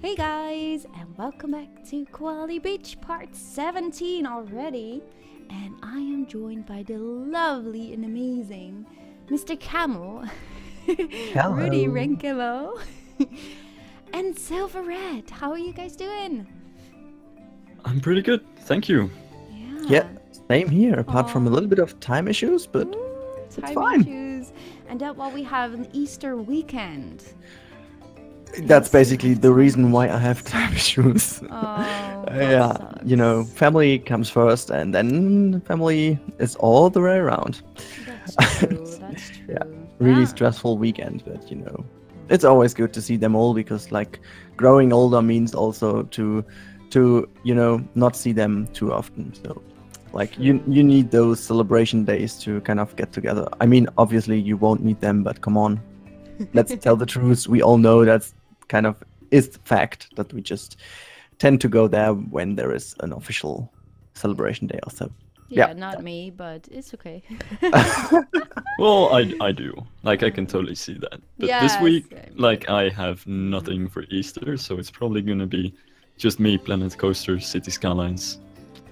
Hey guys, and welcome back to Koali Beach part 17 already. And I am joined by the lovely and amazing Mr. Camel, Rudi Rennkamel, and Silvarret. How are you guys doing? I'm pretty good, thank you. Yeah, same here, apart from a little bit of time issues, but it's fine. Issues. And that while we have an Easter weekend. That's basically the reason why I have time issues. Yeah, sucks. you know, family comes first, and then family is all the way around. That's true, that's true. Yeah, really stressful weekend, but you know, it's always good to see them all because like growing older means also to you know, not see them too often. So like you need those celebration days to kind of get together. I mean, obviously you won't meet them, but come on. Let's tell the truth. We all know that's kind of is the fact that we just tend to go there when there is an official celebration day or so. Yeah, not me, but it's okay. Well, I do. Like, I can totally see that. But this week, like, I have nothing for Easter, so it's probably gonna be just me, Planet Coaster, City Skylines,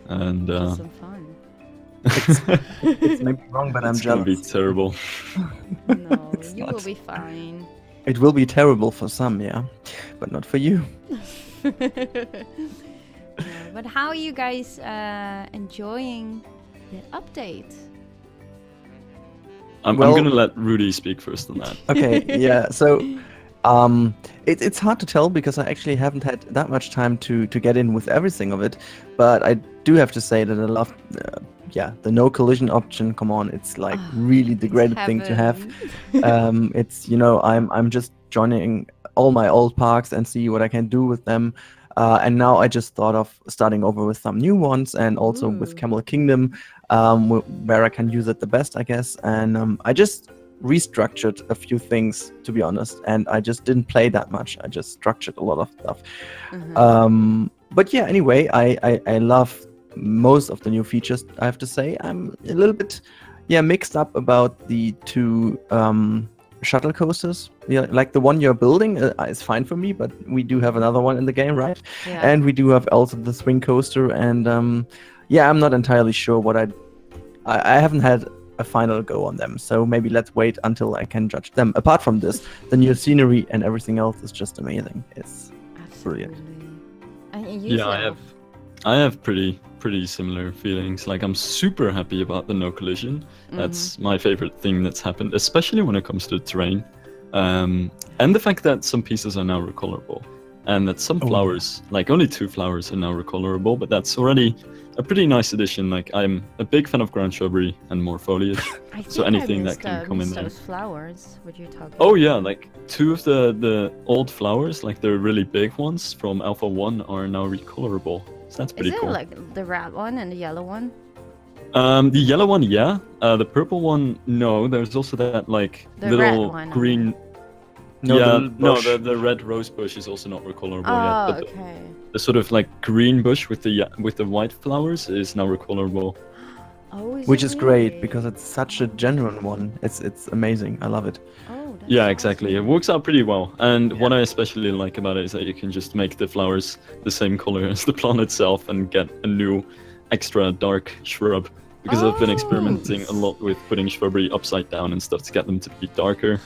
and Some fun. It's maybe wrong, but I'm it's gonna be jealous. terrible. No, It's you not. will be fine. It will be terrible for some, yeah, but not for you. But how are you guys enjoying the update? I'm gonna let Rudi speak first on that. Okay, yeah. So, it's hard to tell because I actually haven't had that much time to get in with everything of it. But I do have to say that I love, the no collision option. Come on, it's like really the greatest thing to have. It's, you know, I'm just joining all my old parks and see what I can do with them. And now I just thought of starting over with some new ones, and also with Camel Kingdom, where I can use it the best, I guess. And I just restructured a few things, to be honest, and I just didn't play that much. I just structured a lot of stuff. But yeah, anyway, I love most of the new features, I have to say. I'm a little bit mixed up about the two shuttle coasters. Yeah, like the one you're building is fine for me, but we do have another one in the game, right? Yeah. And we do have also the swing coaster, and I'm not entirely sure what I haven't had a final go on them, so maybe let's wait until I can judge them. Apart from this, the new scenery and everything else is just amazing. It's brilliant. And you, Yeah, I have pretty similar feelings. Like, I'm super happy about the no collision. That's my favorite thing that's happened, especially when it comes to terrain, and the fact that some pieces are now recolorable, and that some flowers, like only 2 flowers, are now recolorable. But that's already a pretty nice addition. Like, I'm a big fan of ground shrubbery and more foliage, so anything that can come in there. Those flowers, what you're talking Oh about. yeah, like 2 of the old flowers, like the really big ones from Alpha 1, are now recolorable. So that's pretty Is it cool. like the red one and the yellow one? The yellow one, yeah. The purple one, no. There's also that like The red little one, green. No, yeah, the bush. the red rose bush is also not recolorable Oh, yet. But okay. the sort of like green bush with the white flowers is now recolorable. Oh, Which it is great really? because it's such a genuine one. It's amazing. I love it. Oh, that's Yeah, exactly. It awesome. works out pretty well. And what I especially like about it is that you can just make the flowers the same color as the plant itself and get a new extra dark shrub. Because I've been experimenting a lot with putting shrubbery upside down and stuff to get them to be darker.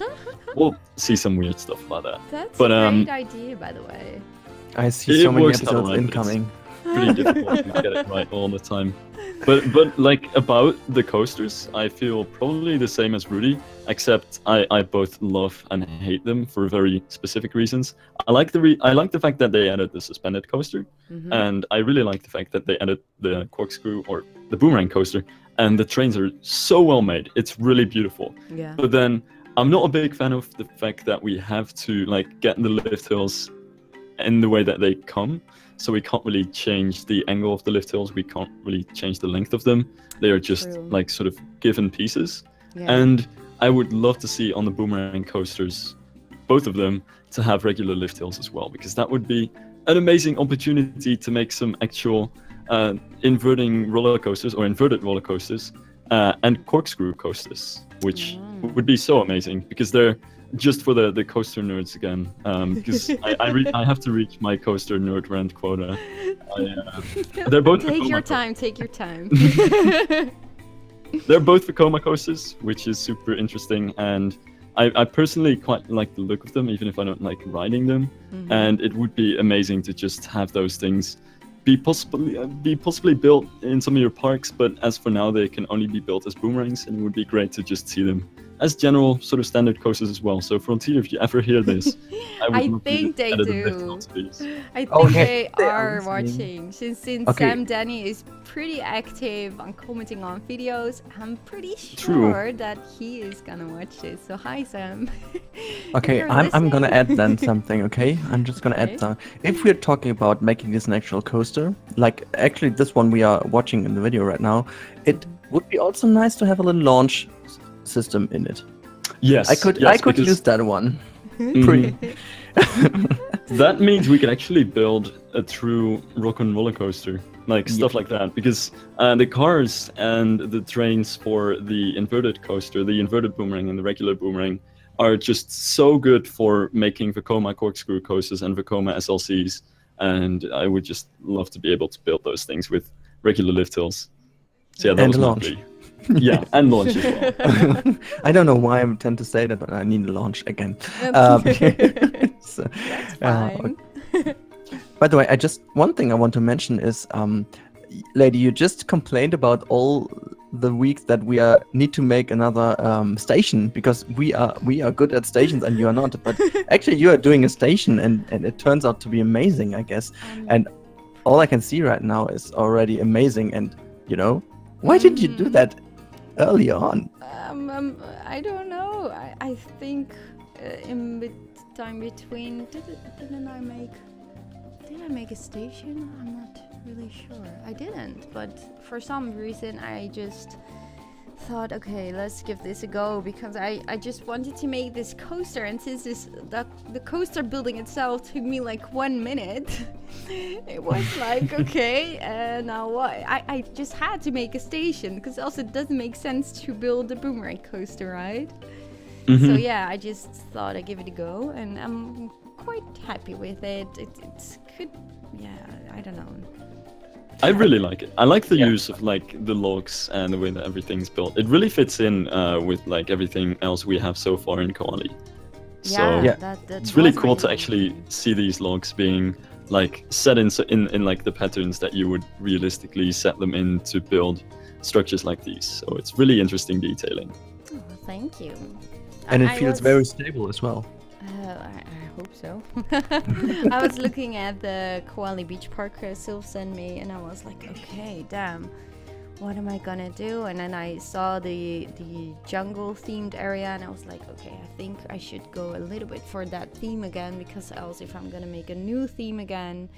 We'll see some weird stuff about that. That's But, a great idea, by the way. I see It so many works out episodes alright, but it's incoming. pretty difficult to get it right all the time. But like about the coasters, I feel probably the same as Rudi, except I both love and hate them for very specific reasons. I like the fact that they added the suspended coaster, and I really like the fact that they added the corkscrew or the boomerang coaster, and the trains are so well made. It's really beautiful. Yeah. But then I'm not a big fan of the fact that we have to like get the lift hills in the way that they come. So we can't really change the angle of the lift hills. We can't really change the length of them. They are just like sort of given pieces. Yeah. And I would love to see on the boomerang coasters, both of them, to have regular lift hills as well, because that would be an amazing opportunity to make some actual inverting roller coasters or inverted roller coasters and corkscrew coasters, which would be so amazing because they're just for the coaster nerds again, because I have to reach my coaster nerd rent quota. They're both take Vekoma your time. Take your time. They're both Vekoma coasters, which is super interesting, and I personally quite like the look of them, even if I don't like riding them. And it would be amazing to just have those things be possibly built in some of your parks, but as for now they can only be built as boomerangs, and it would be great to just see them as general sort of standard coasters as well. So Frontier, if you ever hear this, I think they do. I think they are watching. Since Sam Danny is pretty active on commenting on videos, I'm pretty sure that he is gonna watch this. So hi Sam. Okay, I'm gonna add then something, okay? I'm just gonna add some. If we're talking about making this an actual coaster, like actually this one we are watching in the video right now, it would be also nice to have a little launch system in it. Yes, I could use that one. That means we could actually build a true rock and roller coaster, like stuff like that, because the cars and the trains for the inverted coaster, the inverted boomerang and the regular boomerang, are just so good for making Vekoma corkscrew coasters and Vekoma SLCs, and I would just love to be able to build those things with regular lift hills. So yeah, that was launch. Yeah, and launch as well. I don't know why I tend to say that, but I need a launch again. So, fine. By the way, one thing I want to mention is, lady, you just complained about all the weeks that we need to make another station, because we are good at stations and you are not. But actually, you are doing a station, and it turns out to be amazing, I guess. And all I can see right now is already amazing. And you know, why didn't you do that early on? I don't know. I think in time between, did I make a station? I'm not really sure. I didn't, but for some reason I just thought, okay, let's give this a go, because I just wanted to make this coaster, and since the coaster building itself took me like 1 minute, it was like, okay, now what? I just had to make a station, because also it doesn't make sense to build a boomerang coaster, right? So yeah, I just thought I'd give it a go, and I'm quite happy with it. It's good. Yeah, I don't know. I really like it. I like the use of like the logs and the way that everything's built. It really fits in with like everything else we have so far in Koali. So it's really cool to actually see these logs being like set in like the patterns that you would realistically set them in to build structures like these. So it's really interesting detailing. Oh, thank you. And it feels very stable as well. I hope so. I was looking at the Koali Beach Park Sylv sent me, and I was like, okay, damn, what am I gonna do? And then I saw the jungle themed area, and I was like, okay, I think I should go a little bit for that theme again, because else if I'm gonna make a new theme again,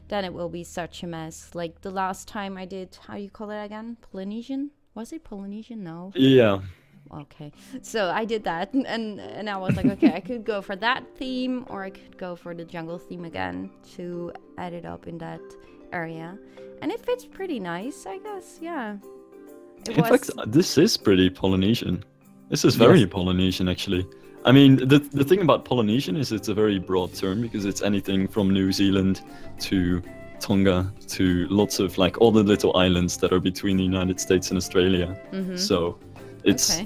then it will be such a mess. Like the last time I did, how you call it again? Polynesian? Was it Polynesian? No. Yeah. Okay, so I did that, and I was like, okay, I could go for that theme, or I could go for the jungle theme again to add it up in that area, and it fits pretty nice, I guess. Yeah. In fact, this is pretty Polynesian. This is very Polynesian, actually. I mean, the thing about Polynesian is it's a very broad term, because it's anything from New Zealand to Tonga to lots of like all the little islands that are between the United States and Australia. So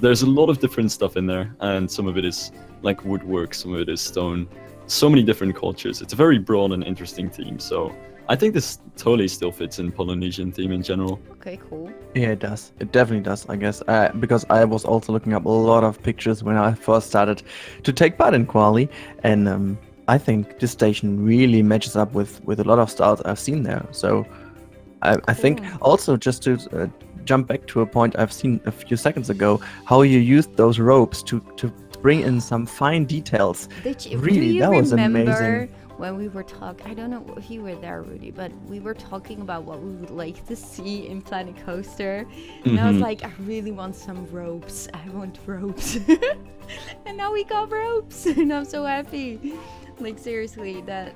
there's a lot of different stuff in there, and some of it is like woodwork, some of it is stone, so many different cultures. It's a very broad and interesting theme, so I think this totally still fits in Polynesian theme in general. Okay, cool. Yeah, it does. It definitely does, I guess. Because I was also looking up a lot of pictures when I first started to take part in Koali, and I think this station really matches up with a lot of styles I've seen there. So I think also, just to jump back to a point I've seen a few seconds ago, how you used those ropes to bring in some fine details. Really, that was amazing. When we were talking, I don't know if you were there, Rudi, but we were talking about what we would like to see in Planet Coaster, and I was like, I really want some ropes. I want ropes. And now we got ropes, and I'm so happy. Like seriously, that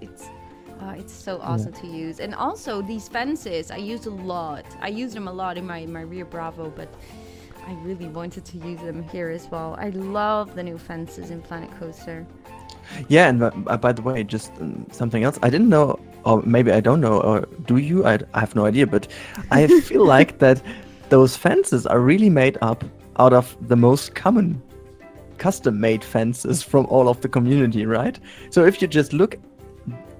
it's so awesome to use. And also these fences, I use a lot. I use them a lot in my rear Bravo, but I really wanted to use them here as well. I love the new fences in Planet Coaster. Yeah, and by the way, just something else. I didn't know, or maybe I don't know, or do you? I have no idea, but I feel like that those fences are really made up out of the most common custom-made fences from all of the community, right? So if you just look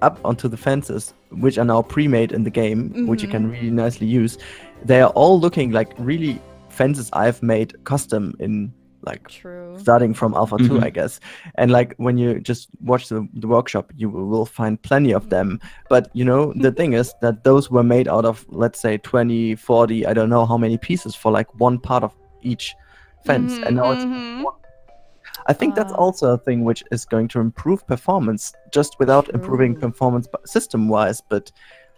up onto the fences, which are now pre-made in the game, which you can really nicely use, they are all looking like really fences I've made custom in, like, starting from Alpha 2, I guess. And like when you just watch the workshop, you will find plenty of them. But you know, the thing is that those were made out of, let's say, 20, 40, I don't know how many pieces for like one part of each fence. And now it's one. I think that's also a thing which is going to improve performance, just without improving performance system-wise, but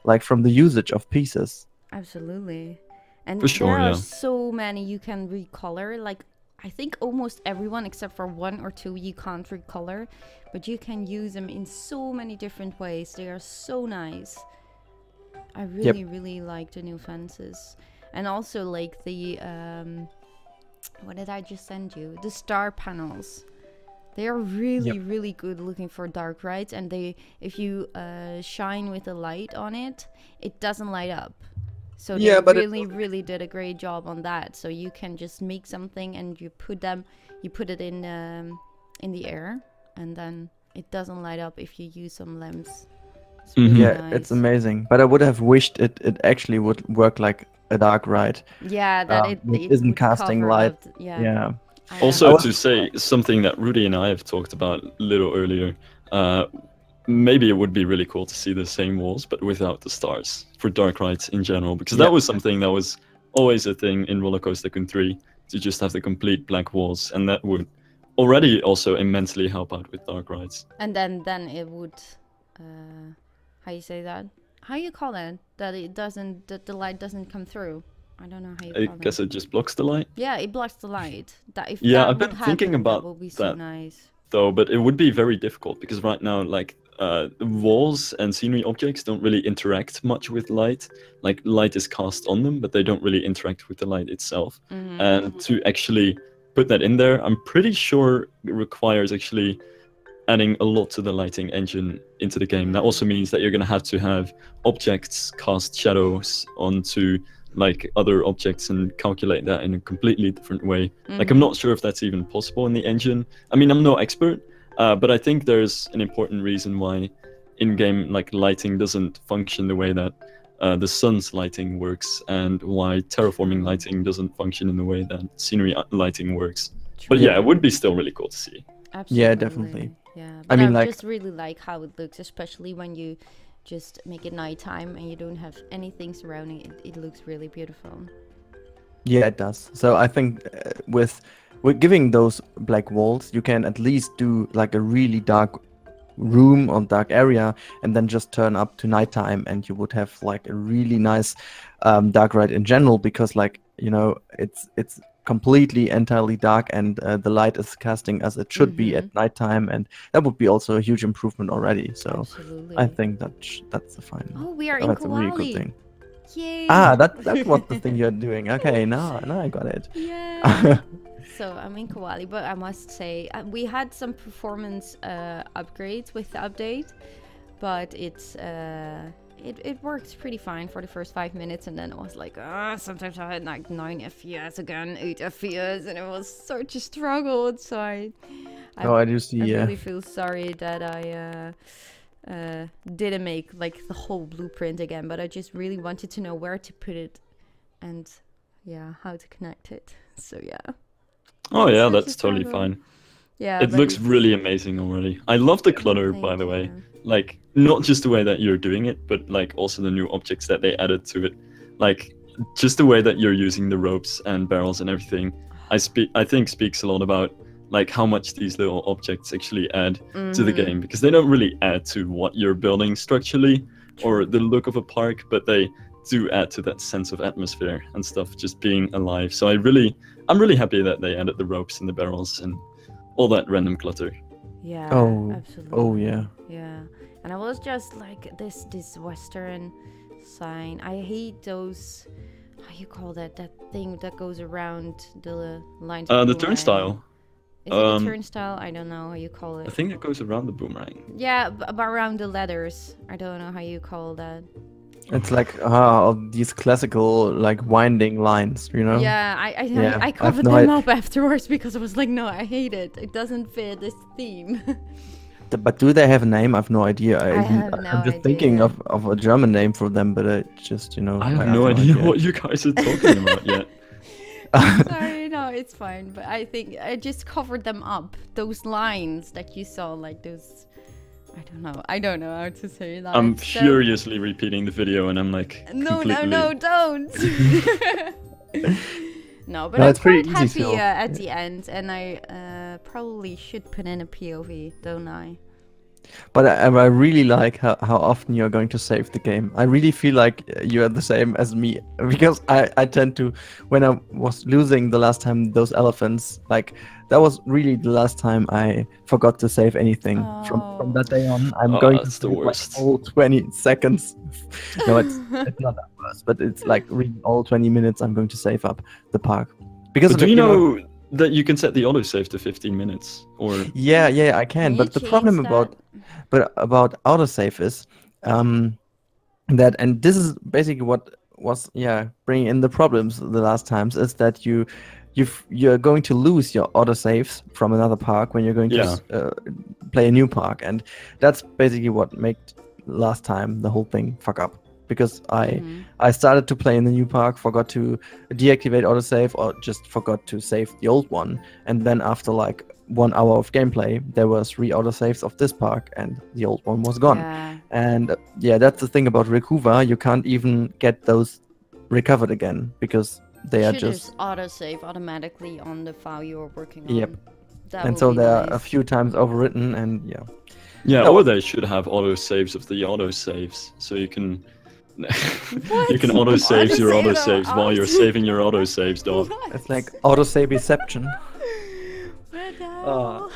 like from the usage of pieces. Absolutely. And For sure, there are yeah. so many you can recolor. Like, I think almost everyone except for 1 or 2 you can't recolor, but you can use them in so many different ways. They are so nice. I really, really like the new fences. And also like the what did I just send you? The star panels. They are really, really good looking for dark rides, and they, if you shine with the light on it, it doesn't light up. So they really, really did a great job on that. So you can just make something and you put it in the air, and then it doesn't light up if you use some lamps. It's really nice. It's amazing. But I would have wished it actually would work like a dark ride. Yeah, that it isn't casting light. Yeah. Also, to say something that Rudi and I have talked about a little earlier, maybe it would be really cool to see the same walls, but without the stars for dark rides in general, because that was something that was always a thing in Roller Coaster Tycoon 3, to just have the complete black walls, and that would already also immensely help out with dark rides. And then it would, how you say that? How you call it? That it doesn't, that the light doesn't come through. I don't know how you call it. I guess it just blocks the light. Yeah, it blocks the light. That if Yeah, that I've been would thinking happen, about that would be so that. nice. Though, but it would be very difficult because right now, like, walls and scenery objects don't really interact much with light. Like, light is cast on them, but they don't really interact with the light itself. And to actually put that in there, I'm pretty sure it requires actually adding a lot to the lighting engine into the game. That also means that you're going to have objects cast shadows onto like other objects and calculate that in a completely different way. Like, I'm not sure if that's even possible in the engine. I mean, I'm no expert, but I think there's an important reason why in-game like lighting doesn't function the way that the sun's lighting works, and why terraforming lighting doesn't function in the way that scenery lighting works. But yeah, it would be still really cool to see. Absolutely. Yeah, definitely. Yeah, but I mean, I like, just really like how it looks, especially when you just make it nighttime and you don't have anything surrounding it. It looks really beautiful. Yeah, it does. So I think with giving those black walls, you can at least do like a really dark room or dark area, and then just turn up to nighttime, and you would have like a really nice dark ride in general, because, like, you know, it's completely entirely dark, and the light is casting as it should be at nighttime, and that would be also a huge improvement already. So absolutely. I think that's a fine. Oh, we are in That's a really Koali. good thing. Yay! That was the thing you're doing. Okay, now I got it. Yeah. So I'm in Koali, but I must say we had some performance upgrades with the update, but it worked pretty fine for the first 5 minutes, and then it was like, sometimes I had like 9 FPS again, 8 FPS, and it was such a struggle. So I do see. I really feel sorry that I didn't make like the whole blueprint again, but I just really wanted to know where to put it and how to connect it. So yeah. Oh yeah, that's totally fine. Yeah, it looks really amazing already. I love the clutter, by the way. Like, not just the way that you're doing it, but like also the new objects that they added to it. Like, just the way that you're using the ropes and barrels and everything. I think speaks a lot about like how much these little objects actually add to the game, because they don't really add to what you're building structurally or the look of a park, but they do add to that sense of atmosphere and stuff, just being alive. So I'm really happy that they added the ropes and the barrels and all that random clutter. Yeah. Oh, absolutely. Oh yeah. Yeah. And I was just like this Western sign. I hate those how you call that thing that goes around the lines. The Boomerang. turnstile. Is it a turnstile? I don't know how you call it. I think that goes around the boomerang. Yeah, around the letters. I don't know how you call that. It's like these classical like winding lines, you know? Yeah, I covered no them up afterwards because I was like, no, I hate it. It doesn't fit this theme. But do they have a name? I've no idea. I'm just thinking of a German name for them, but I just, you know. I have no idea what you guys are talking about yet. Sorry, no, it's fine. But I think I just covered them up. Those lines that you saw, like those. I don't know how to say that. I'm furiously repeating the video, and I'm like, no, don't. No, but No, I'm it's pretty quite easy, happy so- at the end, and I probably should put in a POV, don't I? But I really like how often you're going to save the game. I really feel like you are the same as me, because I tend to, when I was losing the last time those elephants, like that was really the last time I forgot to save anything. From that day on, I'm going to that's the save, like, worst. all 20 seconds. No, it's not that worse, but it's like really all 20 minutes I'm going to save up the park. Because But do you know that you can set the autosave to 15 minutes? Or Yeah, I can. Can you But the problem change about autosave is that, and this is basically what was bringing in the problems the last times, is that you're going to lose your autosaves from another park when you're going to play a new park, and that's basically what made last time the whole thing fuck up. Because I started to play in the new park, forgot to deactivate autosave, or just forgot to save the old one, and then after like 1 hour of gameplay, there was 3 autosaves of this park, and the old one was gone. Yeah. And that's the thing about Rekuva, you can't even get those recovered again, because they are Should just autosave automatically on the file you're working on. Yep. That and would so be they are a nice. few times overwritten, and yeah, No. or they should have autosaves of the autosaves, so you can you can autosave your Autosave autosaves while you're saving your autosaves, dog. What? it's like autosaveception. What the Uh,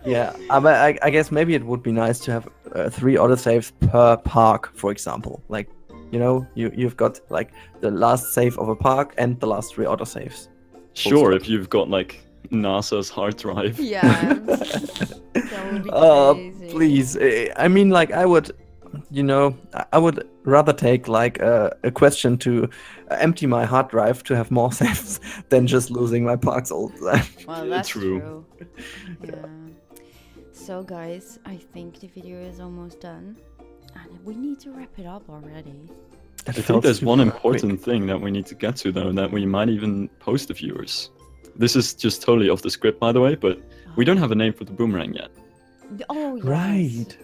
hell? but I guess maybe it would be nice to have 3 autosaves per park, for example. Like, you've got like the last save of a park and the last 3 autosaves. Sure, if you've got like NASA's hard drive. Yeah. That would be crazy. Please. I mean, like, I would rather take like a question to empty my hard drive to have more saves than just losing my parks all the time. Well, that's True. true. Yeah. So, guys, I think the video is almost done, and we need to wrap it up already. I think there's one important thing that we need to get to, though, that we might even post to viewers. This is just totally off the script, by the way, but we don't have a name for the boomerang yet. Oh, yes.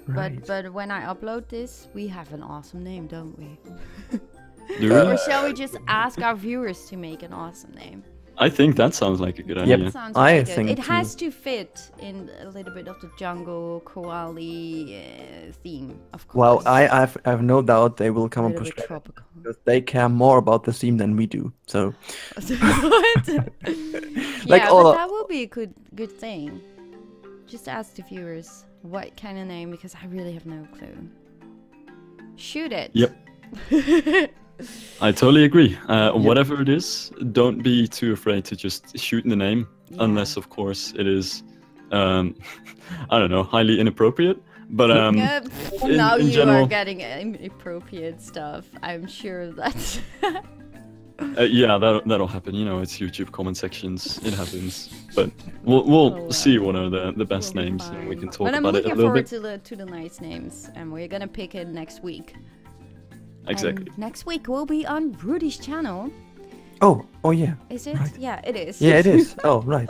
Right. But when I upload this, we have an awesome name, don't we? Do we? Or shall we just ask our viewers to make an awesome name? I think that sounds like a good idea. Sounds I really good. think It too. has to fit in a little bit of the jungle Koali theme, of Well, course. I've no doubt they will come a and little push bit back, tropical. because they care more about the theme than we do. So What? Like Yeah, all but of- that will be a good thing. Just ask the viewers what kind of name, because I really have no clue. Shoot it. Yep. I totally agree. Whatever it is, don't be too afraid to just shoot the name, Yeah. unless, of course, it is, I don't know, highly inappropriate. But Yeah, in- now in you general- are getting inappropriate stuff. I'm sure that. yeah, that'll happen. It's YouTube comment sections. It happens. But we'll see what are the best We'll be names, and we fine. can talk But I'm about it a looking little forward bit. to the nice names, and we're gonna pick it next week. Exactly. And next week will be on Rudi's channel. oh yeah, Is it? Right. Yeah, it is. yeah, it is. Oh right.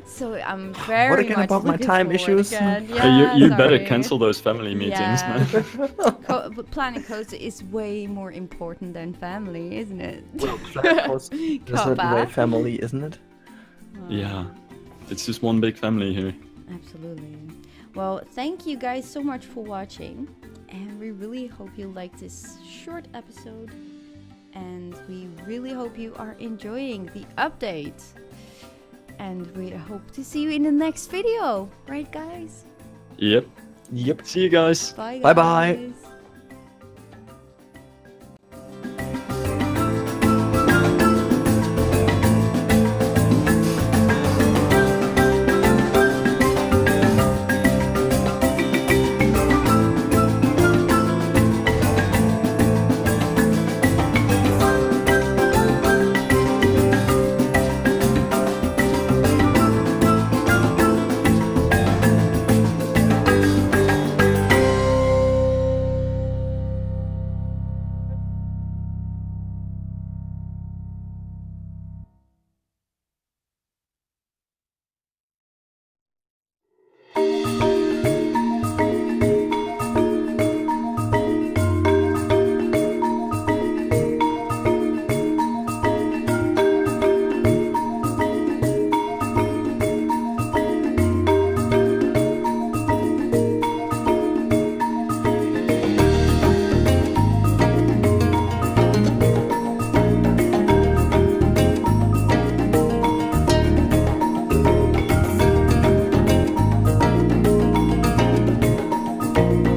So I'm very again much about my looking time forward issues? again. Hey, Yeah, you better sorry. cancel those family meetings, Yeah. man. But planning codes is way more important than family, isn't it? Well, of course, in a certain way, Kappa. family, isn't it? Yeah, it's just one big family here. Absolutely. Well, thank you guys so much for watching, and we really hope you liked this short episode, and we really hope you are enjoying the update, and we hope to see you in the next video, right guys? Yep. Yep. See you guys. Bye guys. Bye-bye. Bye.